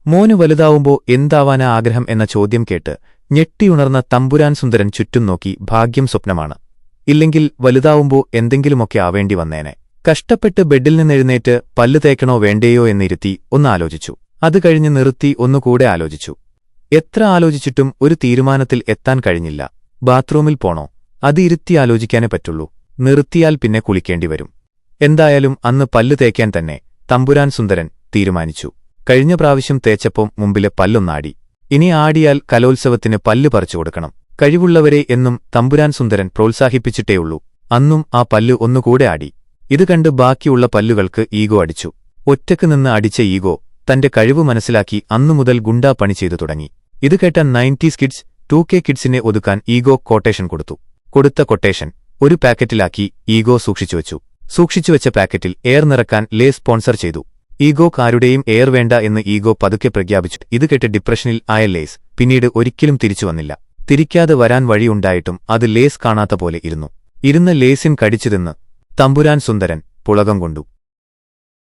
മോന് വലുതാവുമ്പോ എന്താവാനാ ആഗ്രഹം എന്ന ചോദ്യം കേട്ട് ഞെട്ടിയുണർന്ന തമ്പുരാൻ സുന്ദരൻ ചുറ്റും നോക്കി. ഭാഗ്യം സ്വപ്നമാണ്. ഇല്ലെങ്കിൽ വലുതാവുമ്പോ എന്തെങ്കിലുമൊക്കെ ആവേണ്ടി വന്നേനെ. കഷ്ടപ്പെട്ട് ബെഡിൽ നിന്നെഴുന്നേറ്റ് പല്ല് തേക്കണോ വേണ്ടേയോ എന്നിരുത്തി ഒന്നാലോചിച്ചു. അത് കഴിഞ്ഞ് നിർത്തി ഒന്നുകൂടെ ആലോചിച്ചു. എത്ര ആലോചിച്ചിട്ടും ഒരു തീരുമാനത്തിൽ എത്താൻ കഴിഞ്ഞില്ല. ബാത്റൂമിൽ പോണോ? അത് ഇരുത്തി ആലോചിക്കാനേ പറ്റുള്ളൂ. നിർത്തിയാൽ പിന്നെ കുളിക്കേണ്ടിവരും. എന്തായാലും അന്ന് പല്ല് തേക്കാൻ തന്നെ തമ്പുരാൻ സുന്ദരൻ തീരുമാനിച്ചു. കഴിഞ്ഞ പ്രാവശ്യം തേച്ചപ്പം മുമ്പിലെ പല്ലൊന്നാടി. ഇനി ആടിയാൽ കലോത്സവത്തിന് പല്ല് പറിച്ചു കൊടുക്കണം. കഴിവുള്ളവരെ എന്നും തമ്പുരാൻ സുന്ദരൻ പ്രോത്സാഹിപ്പിച്ചിട്ടേയുള്ളൂ. അന്നും ആ പല്ല് ഒന്നുകൂടെ ആടി. ഇത് കണ്ട് ബാക്കിയുള്ള പല്ലുകൾക്ക് ഈഗോ അടിച്ചു. ഒറ്റക്ക് നിന്ന് അടിച്ച ഈഗോ തന്റെ കഴിവ് മനസ്സിലാക്കി അന്നുമുതൽ ഗുണ്ടാ പണി ചെയ്തു തുടങ്ങി. ഇത് കേട്ട 90s കിഡ്സ് 2K കിഡ്സിനെ ഒതുക്കാൻ ഈഗോ കൊട്ടേഷൻ കൊടുത്തു. കൊടുത്ത കൊട്ടേഷൻ ഒരു പാക്കറ്റിലാക്കി ഈഗോ സൂക്ഷിച്ചുവച്ചു. സൂക്ഷിച്ചുവെച്ച പാക്കറ്റിൽ എയർ നിറക്കാൻ ലേസ് സ്പോൺസർ ചെയ്തു. ഈഗോക്കാരുടെയും എയർ വേണ്ട എന്ന് ഈഗോ പതുക്കെ പ്രഖ്യാപിച്ചു. ഇത് കേട്ട് ഡിപ്രഷനിൽ ആയ ലേസ് പിന്നീട് ഒരിക്കലും തിരിച്ചു വന്നില്ല. തിരിക്കാതെ വരാൻ വഴിയുണ്ടായിട്ടും അത് ലേസ് കാണാത്ത പോലെ ഇരുന്ന ലേസിൻ കടിച്ചു തിന്ന് തമ്പുരാൻ സുന്ദരൻ പുളകം കൊണ്ടു.